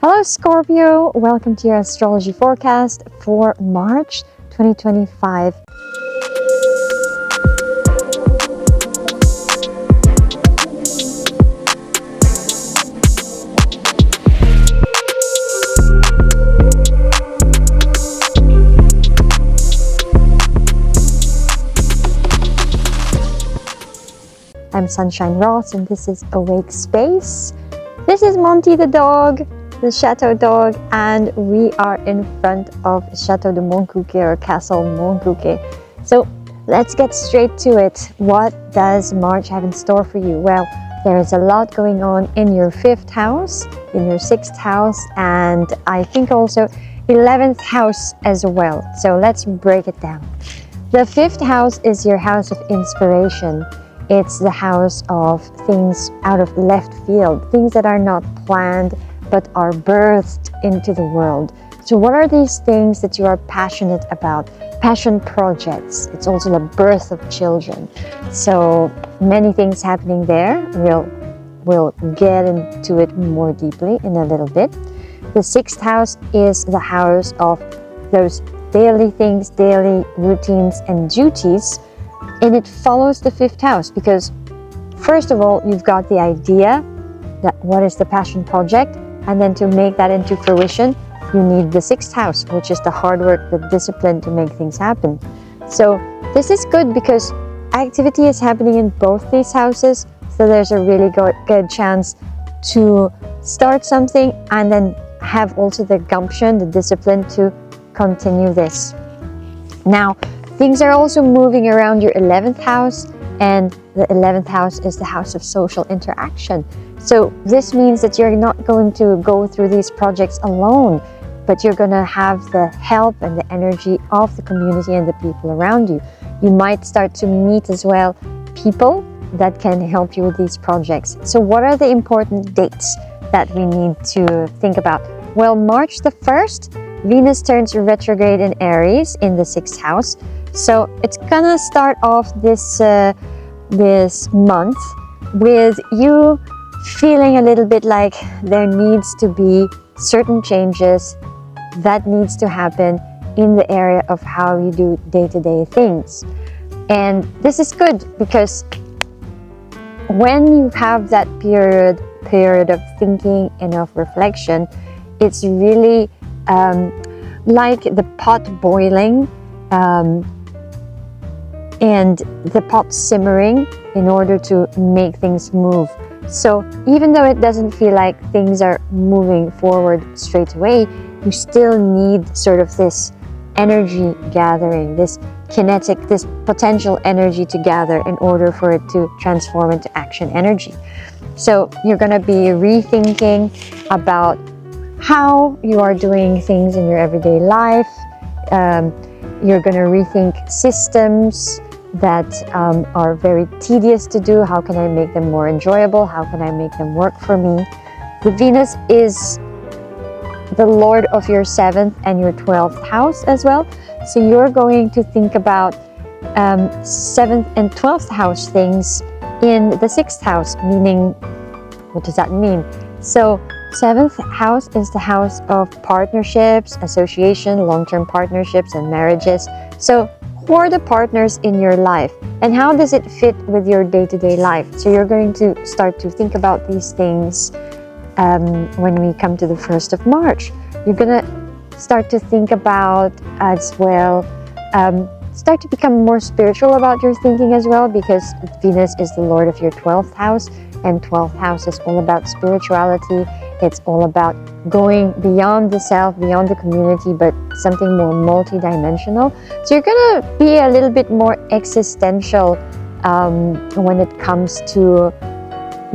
Hello Scorpio, welcome to your astrology forecast for March 2025. I'm Sunshine Ross and this is Awake Space. This is Monty the dog, the Chateau dog, and we are in front of Château de Montcuquet or Castle Montcuquet. So let's get straight to it. What does March have in store for you? Well, there is a lot going on in your 5th house, in your 6th house, and I think also 11th house as well. So let's break it down. The 5th house is your house of inspiration. It's the house of things out of left field, things that are not planned but are birthed into the world. So what are these things that you are passionate about? Passion projects. It's also the birth of children. So many things happening there. We'll get into it more deeply in a little bit. The 6th house is the house of those daily things, daily routines and duties. And it follows the 5th house because first of all, you've got the idea that what is the passion project, and then to make that into fruition, you need the 6th house, which is the hard work, the discipline to make things happen. So this is good because activity is happening in both these houses. So there's a really good chance to start something and then have also the gumption, the discipline to continue this. Now, things are also moving around your 11th house, and the 11th house is the house of social interaction. So this means that you're not going to go through these projects alone, but you're going to have the help and the energy of the community and the people around you. You might start to meet as well people that can help you with these projects. So what are the important dates that we need to think about? Well, March the 1st, Venus turns retrograde in Aries in the 6th house. So it's gonna start off this month with you feeling a little bit like there needs to be certain changes that needs to happen in the area of how you do day-to-day things. And this is good because when you have that period of thinking and of reflection, it's really like the pot boiling and the pot simmering in order to make things move. So even though it doesn't feel like things are moving forward straight away, you still need sort of this energy gathering, this kinetic, this potential energy to gather in order for it to transform into action energy. So you're going to be rethinking about how you are doing things in your everyday life. You're going to rethink systems that are very tedious to do. How can I make them more enjoyable? How can I make them work for me? The Venus is the Lord of your 7th and your 12th house as well. So you're going to think about 7th and 12th house things in the 6th house, meaning, what does that mean? So 7th house is the house of partnerships, association, long-term partnerships and marriages. So who are the partners in your life and how does it fit with your day-to-day life? So you're going to start to think about these things when we come to the 1st of March. You're going to start to think about as well, start to become more spiritual about your thinking as well, because Venus is the Lord of your 12th house, and 12th house is all about spirituality. It's all about going beyond the self, beyond the community, but something more multi-dimensional. So you're going to be a little bit more existential when it comes to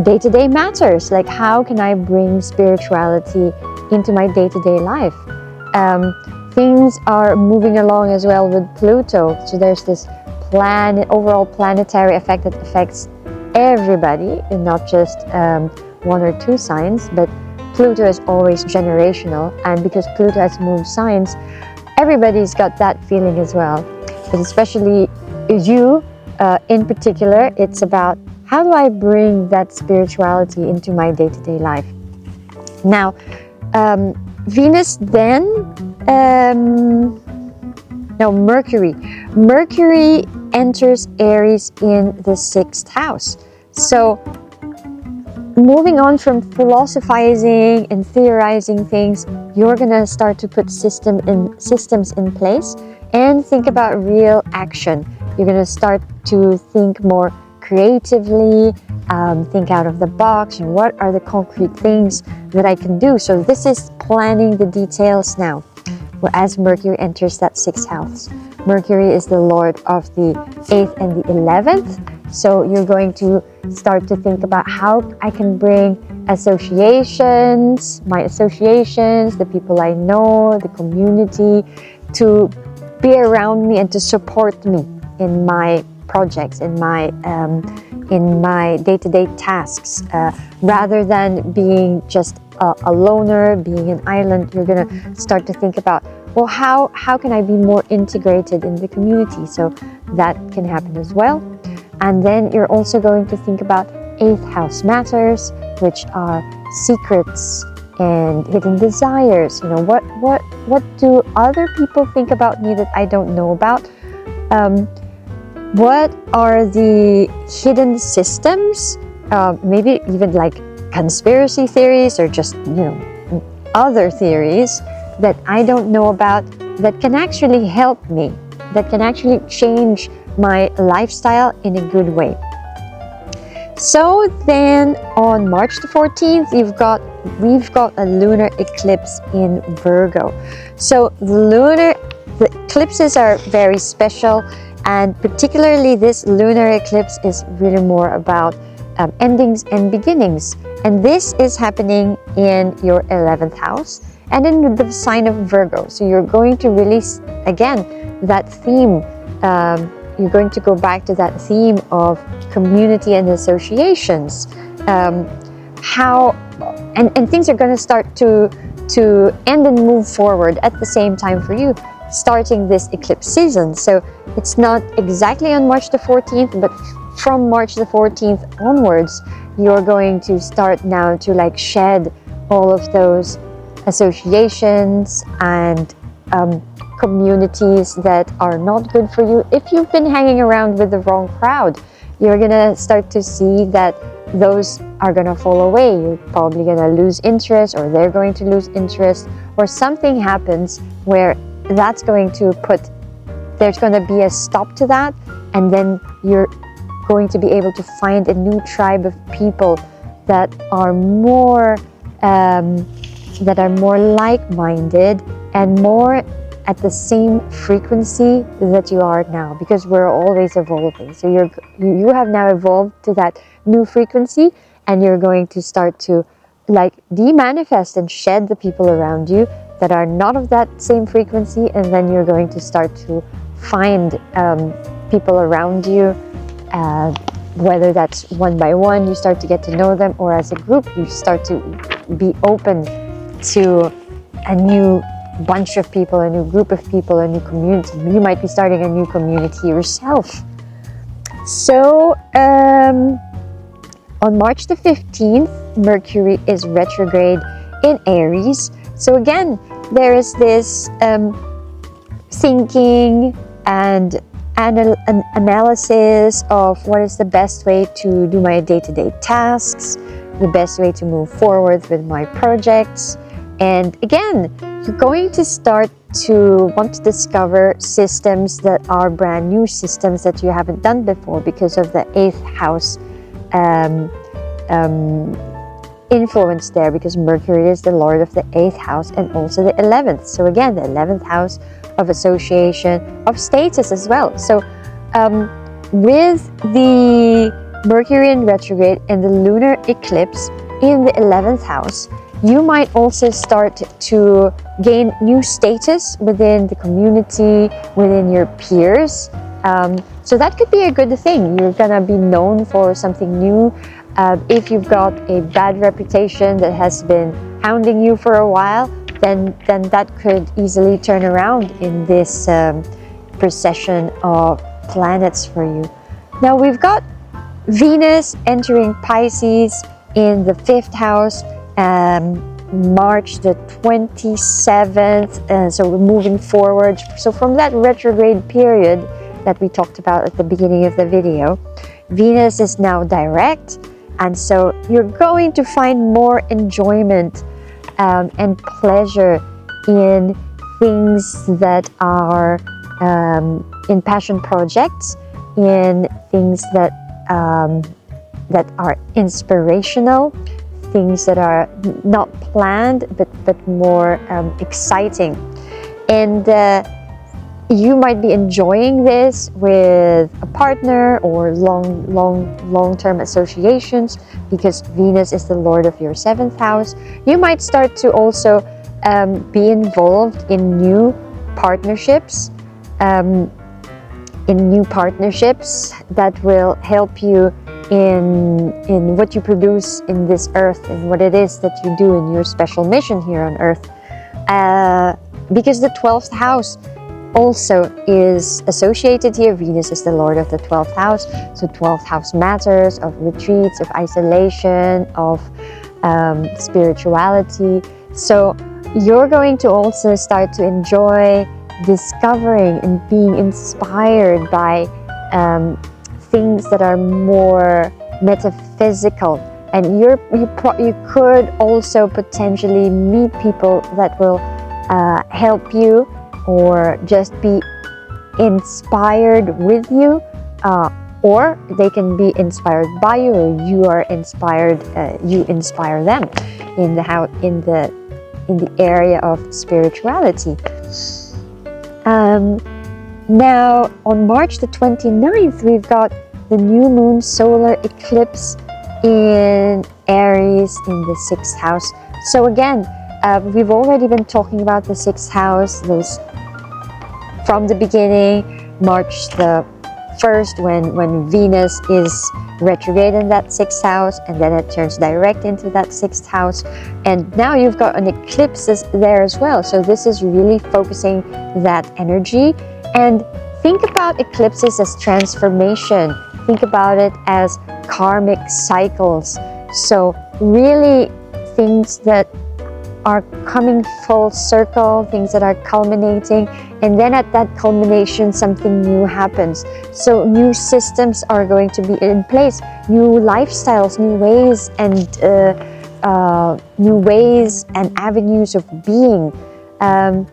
day-to-day matters. Like, how can I bring spirituality into my day-to-day life? Things are moving along as well with Pluto. So there's this overall planetary effect that affects everybody, and not just 1 or 2 signs, but Pluto is always generational, and because Pluto has moved signs, everybody's got that feeling as well. But especially you in particular, it's about how do I bring that spirituality into my day-to-day life? Now, Venus then, no, Mercury. Mercury enters Aries in the 6th house. So moving on from philosophizing and theorizing things, you're gonna start to put systems in place and think about real action. You're gonna start to think more creatively, think out of the box, and what are the concrete things that I can do. So this is planning the details now. As Mercury enters that 6th house. Mercury is the lord of the 8th and the 11th. So you're going to start to think about how I can bring associations, my associations, the people I know, the community, to be around me and to support me in my projects, in my day-to-day tasks, rather than being just a loner, being an island. You're gonna start to think about, well, how can I be more integrated in the community? So that can happen as well. And then you're also going to think about 8th house matters, which are secrets and hidden desires. You know, what do other people think about me that I don't know about? What are the hidden systems? Maybe even like conspiracy theories or just, other theories that I don't know about that can actually help me, that can actually change my lifestyle in a good way. So then on March the 14th, we've got a lunar eclipse in Virgo. So the eclipses are very special, and particularly this lunar eclipse is really more about endings and beginnings. And this is happening in your 11th house and in the sign of Virgo. So you're going to release, again, that theme. You're going to go back to that theme of community and associations. And things are going to start to end and move forward at the same time for you, starting this eclipse season. So it's not exactly on March the 14th, but from March the 14th onwards, you're going to start now to like shed all of those associations and communities that are not good for you. If you've been hanging around with the wrong crowd, you're gonna start to see that those are gonna fall away. You're probably gonna lose interest, or they're going to lose interest, or something happens where there's going to be a stop to that, and then you're going to be able to find a new tribe of people that are more like-minded and more at the same frequency that you are now, because we're always evolving. So you have now evolved to that new frequency, and you're going to start to like de-manifest and shed the people around you that are not of that same frequency, and then you're going to start to find people around you, whether that's one by one, you start to get to know them, or as a group, you start to be open to a new bunch of people, a new group of people, a new community. You might be starting a new community yourself. So on March the 15th, Mercury is retrograde in Aries. So again, there is this thinking and an analysis of what is the best way to do my day-to-day tasks, the best way to move forward with my projects. And again, you're going to start to want to discover systems that are brand new, systems that you haven't done before, because of the 8th house influence there, because Mercury is the lord of the 8th house and also the 11th. So again, the 11th house of association, of status as well. So with the Mercury in retrograde and the lunar eclipse in the 11th house, you might also start to gain new status within the community, within your peers. So that could be a good thing. You're gonna be known for something new. If you've got a bad reputation that has been hounding you for a while, then that could easily turn around in this procession of planets for you. Now we've got Venus entering Pisces in the 5th house, March the 27th, so we're moving forward. So from that retrograde period that we talked about at the beginning of the video, Venus is now direct, and so you're going to find more enjoyment and pleasure in things that are in passion projects, in things that are inspirational, things that are not planned but more exciting. And you might be enjoying this with a partner or long-term associations, because Venus is the Lord of your 7th house. You might start to also be involved in new partnerships, that will help you in what you produce in this earth and what it is that you do in your special mission here on earth. Because the 12th house also is associated here. Venus is the Lord of the 12th house. So 12th house matters of retreats, of isolation, of spirituality. So you're going to also start to enjoy discovering and being inspired by things that are more metaphysical. And you could also potentially meet people that will help you, or just be inspired with you, or they can be inspired by you, or you are inspired. You inspire them in the area of spirituality. Now on March the 29th, we've got the new moon solar eclipse in Aries in the 6th house. So again, we've already been talking about the 6th house, those from the beginning, March the 1st, when Venus is retrograde in that 6th house, and then it turns direct into that 6th house. And now you've got an eclipse there as well. So this is really focusing that energy. And think about eclipses as transformation. Think about it as karmic cycles. So really things that are coming full circle, things that are culminating, and then at that culmination something new happens. So new systems are going to be in place, new lifestyles, new ways and avenues of being.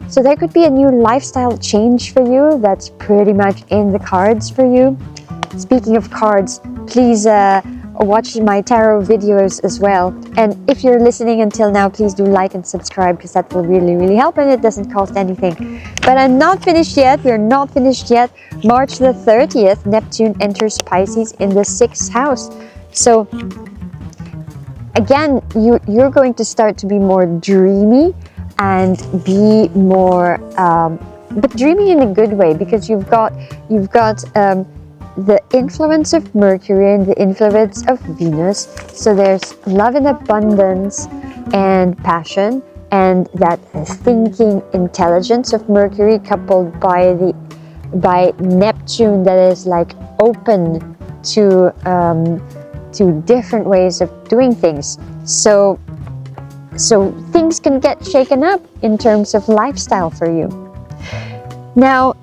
So there could be a new lifestyle change for you that's pretty much in the cards for you. Speaking of cards, please watch my tarot videos as well. And if you're listening until now, please do like and subscribe, because that will really help, and it doesn't cost anything. But I'm not finished yet. We're not finished yet. March the 30th, Neptune enters Pisces in the 6th house. So again, you're going to start to be more dreamy and be more, but dreamy in a good way, because you've got the influence of Mercury and the influence of Venus. So there's love and abundance and passion, and that thinking intelligence of Mercury, coupled by Neptune, that is like open to different ways of doing things. So things can get shaken up in terms of lifestyle for you. Now,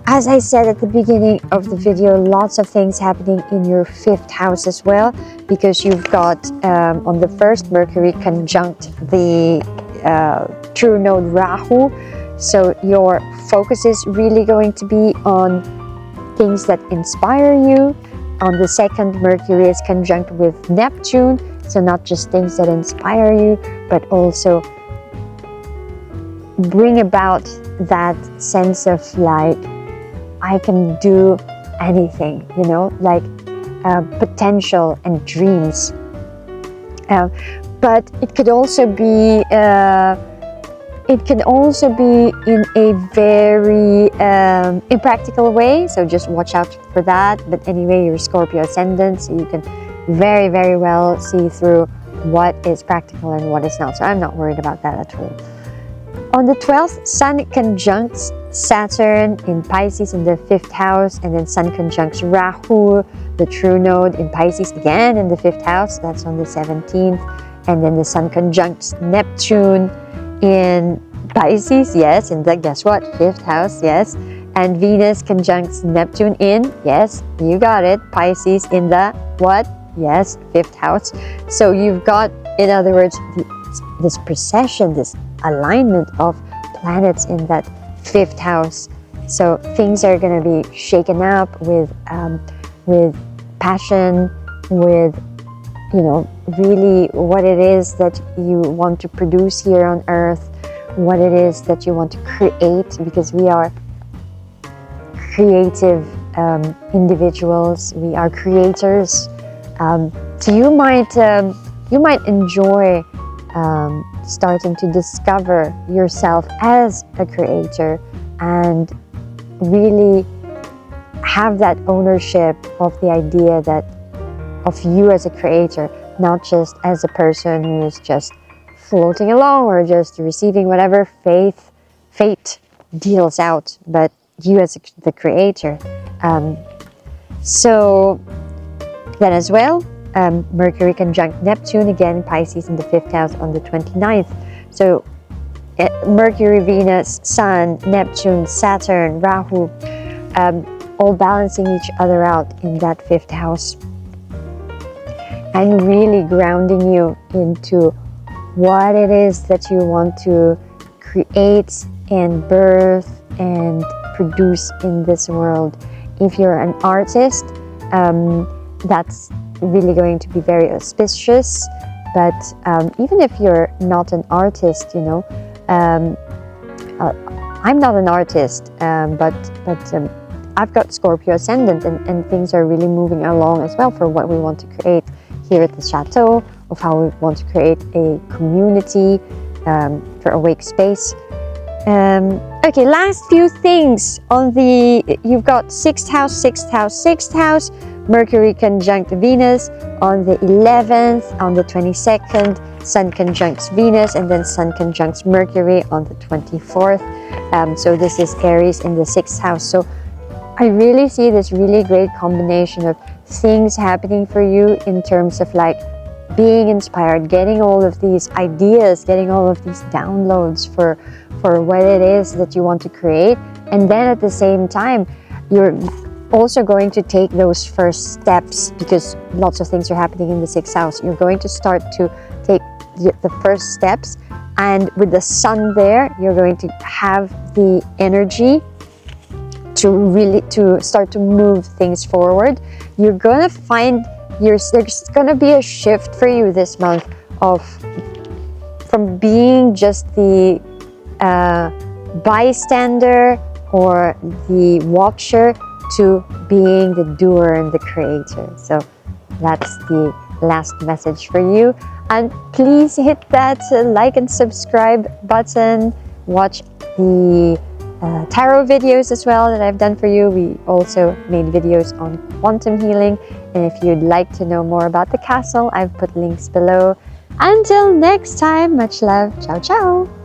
as I said at the beginning of the video, lots of things happening in your 5th house as well, because you've got on the 1st Mercury conjunct the true node Rahu. So your focus is really going to be on things that inspire you. On the 2nd, Mercury is conjunct with Neptune, so not just things that inspire you, but also bring about that sense of like, I can do anything, you know, like potential and dreams. But it could also be in a very impractical way. So just watch out for that. But anyway, you're Scorpio ascendant, so you can very well see through what is practical and what is not. So I'm not worried about that at all. On the 12th, Sun conjuncts Saturn in Pisces in the 5th house, and then Sun conjuncts Rahu, the true node in Pisces, again in the 5th house. That's on the 17th. and then the Sun conjuncts Neptune in Pisces, yes, and then guess what? 5th house, yes. And Venus conjuncts Neptune in, yes, you got it, Pisces in the what? Yes, 5th house. So you've got, in other words, this precession, this alignment of planets in that 5th house. So things are going to be shaken up with passion, with, you know, really what it is that you want to produce here on Earth, what it is that you want to create, because we are creative individuals, we are creators. So you might enjoy starting to discover yourself as a creator and really have that ownership of the idea that of you as a creator, not just as a person who is just floating along or just receiving whatever fate deals out, but you as the creator. So then as well, Mercury conjunct Neptune, again Pisces in the 5th house on the 29th. So Mercury, Venus, Sun, Neptune, Saturn, Rahu, all balancing each other out in that 5th house and really grounding you into what it is that you want to create and birth and produce in this world. If you're an artist, that's really going to be very auspicious. But even if you're not an artist, you know, I'm not an artist, but I've got Scorpio ascendant, and things are really moving along as well for what we want to create here at the chateau, of how we want to create a community for awake space. Okay, last few things on you've got 6th house, 6th house, 6th house, Mercury conjunct Venus on the 11th, on the 22nd, Sun conjuncts Venus, and then Sun conjuncts Mercury on the 24th. So this is Aries in the 6th house. So I really see this really great combination of things happening for you in terms of like being inspired, getting all of these ideas, getting all of these downloads for what it is that you want to create. And then at the same time, you're also going to take those first steps, because lots of things are happening in the 6th house. You're going to start to take the first steps, and with the Sun there, you're going to have the energy to start to move things forward. You're gonna find there's gonna be a shift for you this month from being just the bystander or the watcher to being the doer and the creator. So that's the last message for you. And please hit that like and subscribe button. Watch the tarot videos as well that I've done for you. We also made videos on quantum healing. And if you'd like to know more about the castle, I've put links below. Until next time, much love. Ciao, ciao.